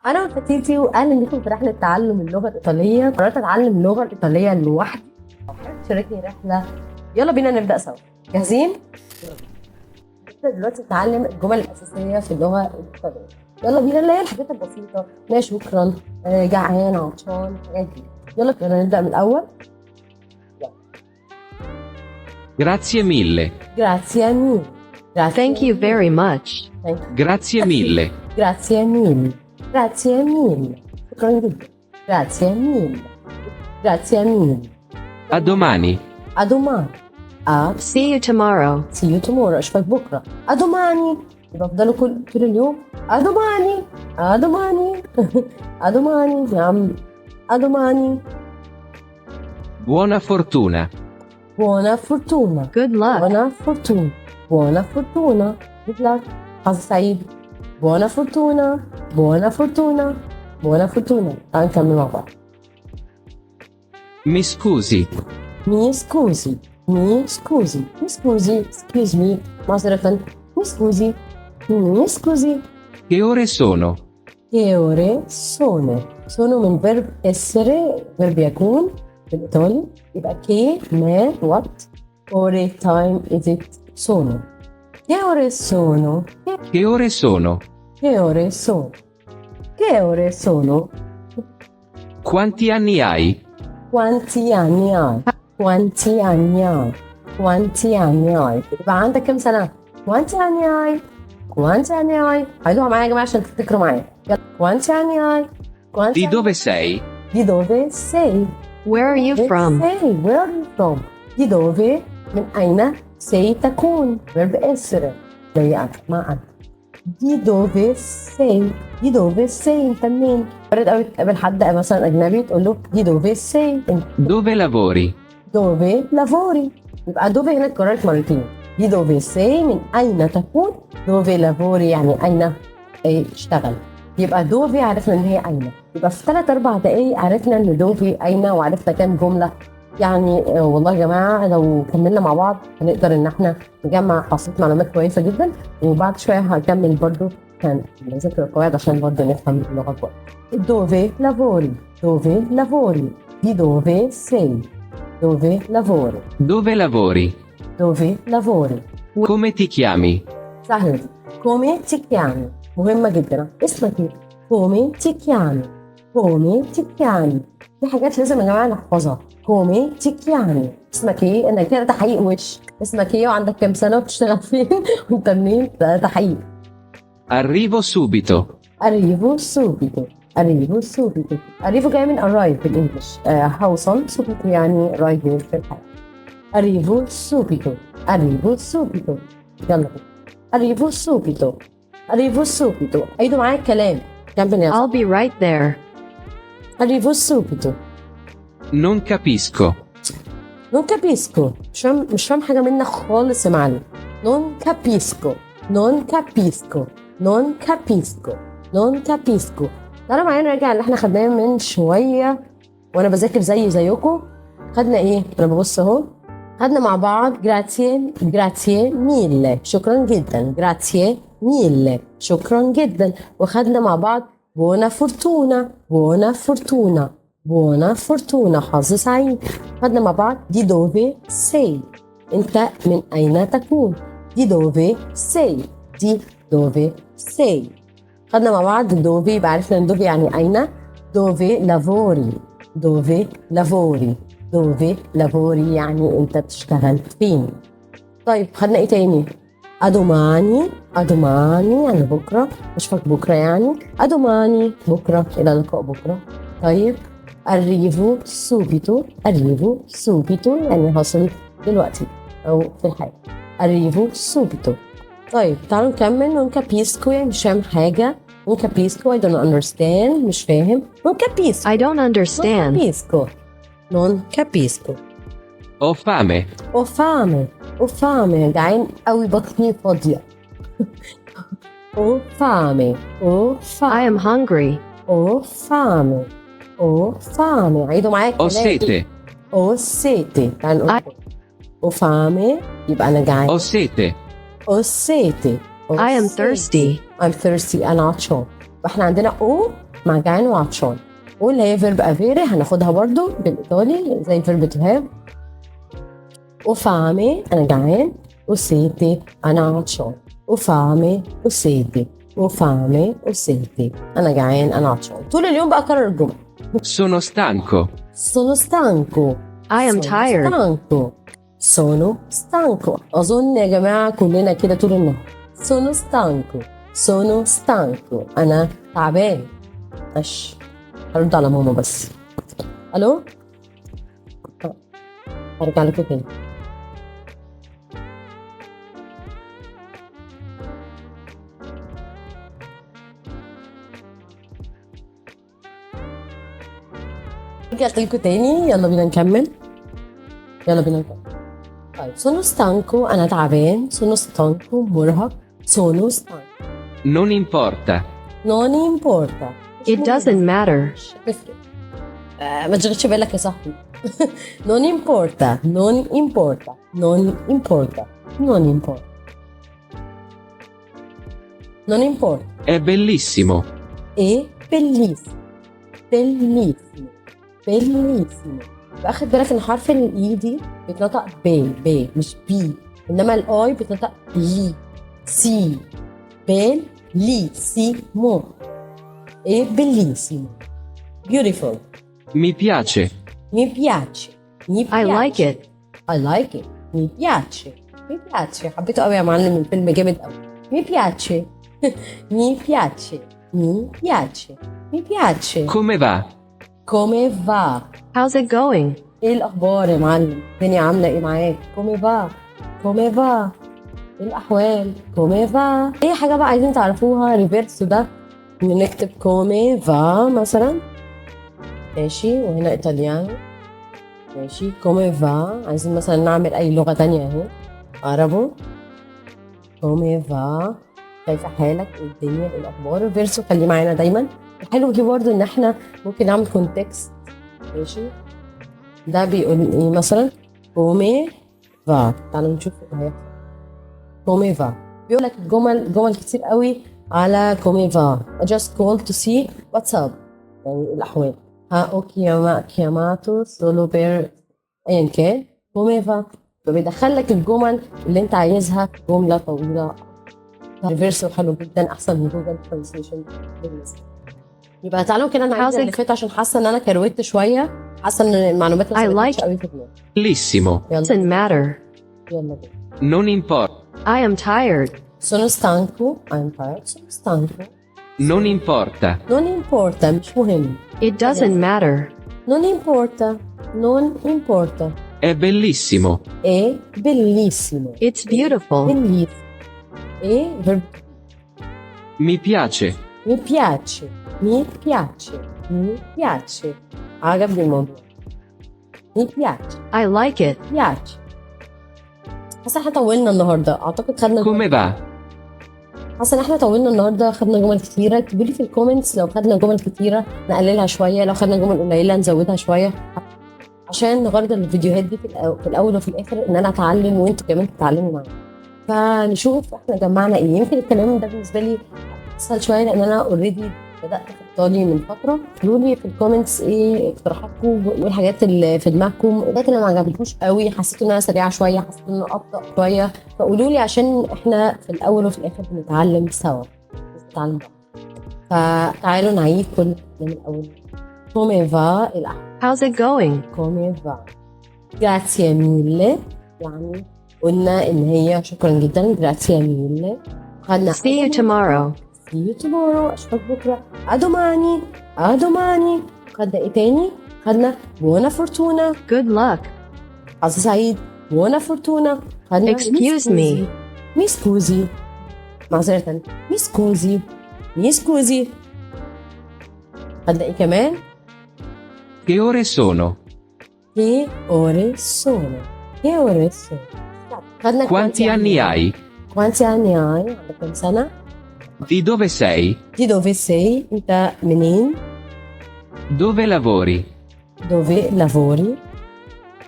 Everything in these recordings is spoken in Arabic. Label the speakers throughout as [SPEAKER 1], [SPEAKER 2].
[SPEAKER 1] أنا وفتيتي وأهلا بكم في رحلة تعلم اللغة الإيطالية. قررت أتعلم اللغة الإيطالية لوحدي. شاركني رحلة، يلا بينا نبدأ سوا. جاهزين؟ نبدأ دلوقتي نتعلم الجمل الأساسية في اللغة الإيطالية. يلا بينا، اللي هي الحاجات البسيطة، لا شكرا، جعان، عطشان، الحاجات دي. يلا بينا نبدأ من الأول.
[SPEAKER 2] Grazie mille.
[SPEAKER 1] Grazie mille.
[SPEAKER 3] Thank you very much.
[SPEAKER 2] Grazie mille.
[SPEAKER 1] Grazie mille. Grazie mille. شكرا جدا. Grazie mille. Grazie mille.
[SPEAKER 2] A domani.
[SPEAKER 1] A domani. A
[SPEAKER 3] See you tomorrow.
[SPEAKER 1] see you tomorrow. اشوفك بكره. A domani. يبقى افضلوا طول اليوم A domani. A domani. A domani يا عم. A domani.
[SPEAKER 2] Buona fortuna.
[SPEAKER 1] Buona fortuna.
[SPEAKER 3] Good luck.
[SPEAKER 1] Buona fortuna. Buona fortuna. Good luck. حظ سعيد. Buona fortuna. Buona fortuna. Buona fortuna. تعالوا نكمل مع بعض.
[SPEAKER 2] Mi scusi.
[SPEAKER 1] Mi scusi. Mi scusi. Mi scusi. Excuse me. معذرة. Mi scusi. Mi scusi.
[SPEAKER 2] Che ore sono?
[SPEAKER 1] Che ore sono? Sono من verb essere، verb يكون بالإيطالي. يبقى che ما what ore time is it sono. Che ore sono?
[SPEAKER 2] Che ore sono?
[SPEAKER 1] Che ore sono? Che ore sono?
[SPEAKER 2] Quanti anni hai?
[SPEAKER 1] Quanti anni hai? Quanti anni hai? Quanti anni hai؟ يبقى عندك كم سنة؟ Quanti anni hai؟ Quanti anni hai؟ عيدوها معايا يا جماعة عشان تفتكروا معايا. يلا. Quanti anni hai؟ Quanti
[SPEAKER 2] Di
[SPEAKER 1] anni
[SPEAKER 2] dove
[SPEAKER 1] hai؟
[SPEAKER 2] sei?
[SPEAKER 1] Di dove sei؟
[SPEAKER 3] Where are you
[SPEAKER 1] Dove
[SPEAKER 3] from?
[SPEAKER 1] sei? Where are you from? Di dove؟ من أين sei تكون؟ verb essere. زي مع أنت. Di dove sei؟ Di dove sei؟ أنت منين؟ فرد قوي تقابل حد مثلا أجنبي تقول له Di dove sei؟
[SPEAKER 2] Dove lavori?
[SPEAKER 1] dove lavori. يبقى dove هنا اتكررت مرتين. Di dove sei من أين تكون. dove lavori يعني أين تشتغل. يبقى dove عرفنا إن هي أين. يبقى في 3-4 دقايق عرفنا إن dove أين، وعرفنا كام جملة. يعني والله يا جماعة لو كملنا مع بعض هنقدر إن احنا نجمع حصيلة معلومات كويسة جدا. وبعد شوية هكمل برضو هنذاكر القواعد عشان برضو نفهم اللغة كويس. dove lavori. dove lavori. Di dove sei. Dove lavori.
[SPEAKER 2] Dove lavori?
[SPEAKER 1] Dove lavori.
[SPEAKER 2] Come ti chiami?
[SPEAKER 1] سهل. Come ti chiami. مهمة جدا. اسمك ايه؟ Come ti chiami. Come ti chiami. دي حاجات لازم يا جماعة نحفظها. Come ti chiami. اسمك ايه؟ انك كده تحقيق وش. اسمك ايه وعندك كام سنة وبتشتغل فين وانت منين؟ ده تحقيق.
[SPEAKER 2] Arrivo subito.
[SPEAKER 1] Arrivo subito. Arrivo subito. Arrivo جاي من arrive بالانجلش. هوصل subito يعني arrive في الحياة. Arrivo subito. Arrivo subito. يلا بينا. Arrivo subito. Arrivo subito. عيدوا معايا الكلام. كمل يا
[SPEAKER 3] I'll be right there.
[SPEAKER 1] Arrivo subito.
[SPEAKER 2] Non capisco.
[SPEAKER 1] Non capisco. مش فاهم حاجة منك خالص يا معلم. Non capisco. Non capisco. Non capisco. Non capisco. تعالوا معايا نرجع اللي احنا خدناه من شوية وانا بذاكر زيكم. خدنا ايه؟ انا ببص اهو. خدنا مع بعض grazie mille. شكرا جدا. grazie mille. شكرا جدا. وخدنا مع بعض buona fortuna. buona fortuna. buona fortuna. حظ سعيد. خدنا مع بعض di dove sei. انت من اين تكون. di dove sei. di dove sei. خدنا مع بعض دوفي. يبقى عرفنا ان دوفي يعني اين. دوفي لافوري. دوفي لافوري. دوفي لافوري يعني انت بتشتغل فين. طيب خدنا ايه تاني؟ ادوماني. ادوماني يعني بكره. اشوفك بكره يعني. ادوماني بكره. الى اللقاء بكره. طيب arrivo subito. arrivo subito يعني هصل دلوقتي او في الحياه. arrivo subito. طيب تعالوا نكمل. non capisco يعني مش فاهم حاجة. non capisco I don't understand. مش فاهم. non capisco.
[SPEAKER 3] I don't
[SPEAKER 1] non
[SPEAKER 3] understand.
[SPEAKER 1] capisco. non capisco.
[SPEAKER 2] Ho fame.
[SPEAKER 1] ho fame. ho fame. جعان قوي بطني فاضية. ho fame. ho
[SPEAKER 3] I
[SPEAKER 1] fame.
[SPEAKER 3] am hungry.
[SPEAKER 1] ho fame. ho fame. عيدوا معايا
[SPEAKER 2] Ho sete.
[SPEAKER 1] ho sete. تعالوا نقول ho fame يبقى أنا جعان.
[SPEAKER 2] Ho sete.
[SPEAKER 1] ho sete.
[SPEAKER 3] I am thirsty.
[SPEAKER 1] I'm thirsty. أنا عطشان. فإحنا عندنا O مع جعان وعطشان. واللي هي فيرب افيري هناخدها برضو بالايطالي زي فيرب تو هاف. وفامي انا جعان، وسيتي انا عطشان. وفامي وسيتي، وفامي وسيتي، انا جعان انا عطشان. طول اليوم بقى اكرر الجمل.
[SPEAKER 2] Sono stanco.
[SPEAKER 1] sono stanco.
[SPEAKER 3] I am
[SPEAKER 1] sono
[SPEAKER 3] tired.
[SPEAKER 1] stanco. sono stanco. اظن يا جماعه كلنا كده طول النهار. sono stanco. sono stanco. انا تعبان. ماشي، هرد على ماما بس. الو، هرجع لكم تاني. رجعت لكم تاني، يلا بينا نكمل. يلا بينا نكمل. طيب sono stanco انا تعبان. sono stanco مرهق. sono stanco.
[SPEAKER 2] Non importa.
[SPEAKER 1] non importa.
[SPEAKER 3] It doesn't matter.
[SPEAKER 1] مش هتفرق. ما تشغلش بالك يا صاحبي. non importa. non importa. non importa. non importa. non importa.
[SPEAKER 2] È bellissimo.
[SPEAKER 1] e bellissimo. bellissimo. bellissimo. واخد بالك ان حرف الاي دي بيتنطق ب مش بي، انما الاي بيتنطق لي. سي بيل لي سي مو. e bellissimo. beautiful.
[SPEAKER 2] Mi piace.
[SPEAKER 1] mi piace. mi
[SPEAKER 3] I
[SPEAKER 1] piace.
[SPEAKER 3] like it.
[SPEAKER 1] I like it. mi piace. mi piace. حبيته قوي يا معلم، الفيلم جامد قوي. mi piace. mi piace. mi piace. mi piace.
[SPEAKER 2] Come va?
[SPEAKER 1] come va.
[SPEAKER 3] How's it going?
[SPEAKER 1] ايه الاخبار يا معلم؟ الدنيا عامله ايه معاك؟ كومي با. كومي با. ايه الاحوال؟ كومي با. اي حاجه بقى عايزين تعرفوها ريفيرسو ده نكتب كومي فا مثلا. ماشي، وهنا ايطاليانو. ماشي، كومي فا. عايزين مثلا نعمل اي لغه تانية اهي. عربو. كومي فا. كيف حالك؟ ايه الدنيا؟ ايه الاخبار؟ ريفيرسو خليه معانا دايما. الحلو فيه برضه ان احنا ممكن نعمل كونتكست. ماشي، ده بيقول ايه مثلا؟ كومي فا. تعالوا نشوف ايه هيحصل. كومي فا بيقول لك جمل كتير قوي على كومي فا. I just called to see what's up، يعني الاحوال. ها او chiamato solo per ايا كان كومي فا. فبيدخل لك الجمل اللي انت عايزها في جمله طويله. ريفيرسو حلو جدا، احسن من جوجل ترانسليشن بالنسبه. يبقى تعالوا كده نعيد اللي فات عشان حاسه ان انا كروت شويه. حاسه ان المعلومات
[SPEAKER 3] I like
[SPEAKER 1] قوي في دماغي.
[SPEAKER 2] Bellissimo.
[SPEAKER 1] يلا
[SPEAKER 3] Doesn't matter.
[SPEAKER 1] يلا بينا.
[SPEAKER 2] Non importa.
[SPEAKER 3] I am tired.
[SPEAKER 1] sono stanco. I'm tired. sono stanco.
[SPEAKER 2] Non importa.
[SPEAKER 1] non importa. مش مهم.
[SPEAKER 3] It doesn't matter.
[SPEAKER 1] non importa. non importa.
[SPEAKER 2] È bellissimo.
[SPEAKER 1] è bellissimo.
[SPEAKER 3] It's beautiful.
[SPEAKER 1] bellissimo. e verb.
[SPEAKER 2] Mi piace.
[SPEAKER 1] mi piace. mi piace. mi piace. عجبني الموضوع. mi piace.
[SPEAKER 3] I like it.
[SPEAKER 1] piace. حاسه احنا طولنا النهارده، اعتقد خدنا
[SPEAKER 2] Come va?
[SPEAKER 1] حاسه ان احنا طولنا النهارده، خدنا جمل كتيره. اكتبوا لي في الكومنتس لو خدنا جمل كتيره نقللها شويه، لو خدنا جمل قليله نزودها شويه، عشان غرض الفيديوهات دي في الاول وفي الاخر ان انا اتعلم وانتوا كمان تتعلموا معايا. فنشوف احنا جمعنا ايه. يمكن الكلام ده بالنسبه لي اسهل شويه لان انا اوريدي بدات في ايطالي من فتره. قولوا لي في الكومنتس ايه اقتراحاتكم وايه الحاجات اللي في دماغكم، الحاجات اللي ما عجبتكوش قوي، حسيتوا ان انا سريعه شويه، حسيتوا ان انا ابطا شويه، فقولوا لي عشان احنا في الاول وفي الاخر بنتعلم سوا، بنتعلم بعض. فتعالوا نعيد كل من الاول. come va
[SPEAKER 3] How's it going?
[SPEAKER 1] come va. grazie mille، يعني قلنا ان هي شكرا جدا. grazie mille. خدنا
[SPEAKER 3] See you tomorrow.
[SPEAKER 1] see you tomorrow، اشوفك بكره. a domani. a domani. خدنا ايه تاني؟ خدنا buona fortuna.
[SPEAKER 3] Good luck.
[SPEAKER 1] حظ سعيد. buona fortuna. خدنا
[SPEAKER 3] Excuse me.
[SPEAKER 1] mi scusi. معذرة. mi scusi. mi scusi. خدنا ايه كمان؟
[SPEAKER 2] Che ore sono?
[SPEAKER 1] che ore sono. che ore sono. خدنا
[SPEAKER 2] Quanti anni hai?
[SPEAKER 1] quanti anni hai؟ عندك كام سنة؟
[SPEAKER 2] Di dove sei?
[SPEAKER 1] di dove sei؟ انت منين؟
[SPEAKER 2] Dove lavori?
[SPEAKER 1] dove lavori؟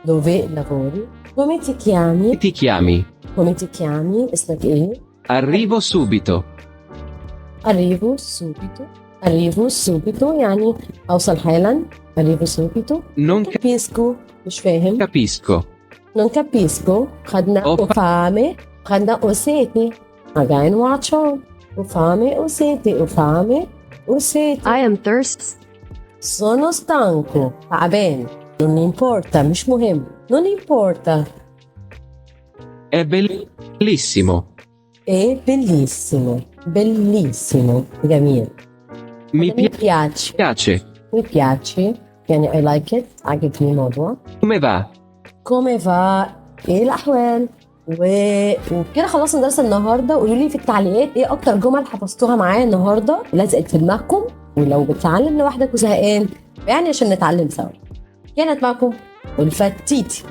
[SPEAKER 1] dove lavori؟ come ti chiami؟
[SPEAKER 2] Ti chiami?
[SPEAKER 1] come ti chiami؟ اسمك ايه؟
[SPEAKER 2] Arrivo subito.
[SPEAKER 1] arrivo subito. arrivo subito يعني أوصل حالا. arrivo subito.
[SPEAKER 2] Non
[SPEAKER 1] capisco مش فاهم.
[SPEAKER 2] capisco.
[SPEAKER 1] non capisco خدنا
[SPEAKER 2] Ho
[SPEAKER 1] ho fame خدنا ho sete جعان وعطشان. ho fame ho sete ho fame ho sete.
[SPEAKER 3] I am thirsts.
[SPEAKER 1] sono stanco تعبان. non importa مش مهم. non importa.
[SPEAKER 2] È bellissimo.
[SPEAKER 1] è bellissimo bellissimo جميل.
[SPEAKER 2] Mi
[SPEAKER 1] mi piace
[SPEAKER 2] piace.
[SPEAKER 1] mi piace يعني I like it عجبني الموضوع.
[SPEAKER 2] Come va?
[SPEAKER 1] كومي فا ايه الاحوال وكده خلصنا درس النهارده. قولوا لي في التعليقات ايه اكتر جمل حفظتوها معايا النهارده لزقت في دماغكم، ولو بتتعلم لوحدك وزهقان يعني عشان نتعلم سوا. كانت معكم ألفة تيتي.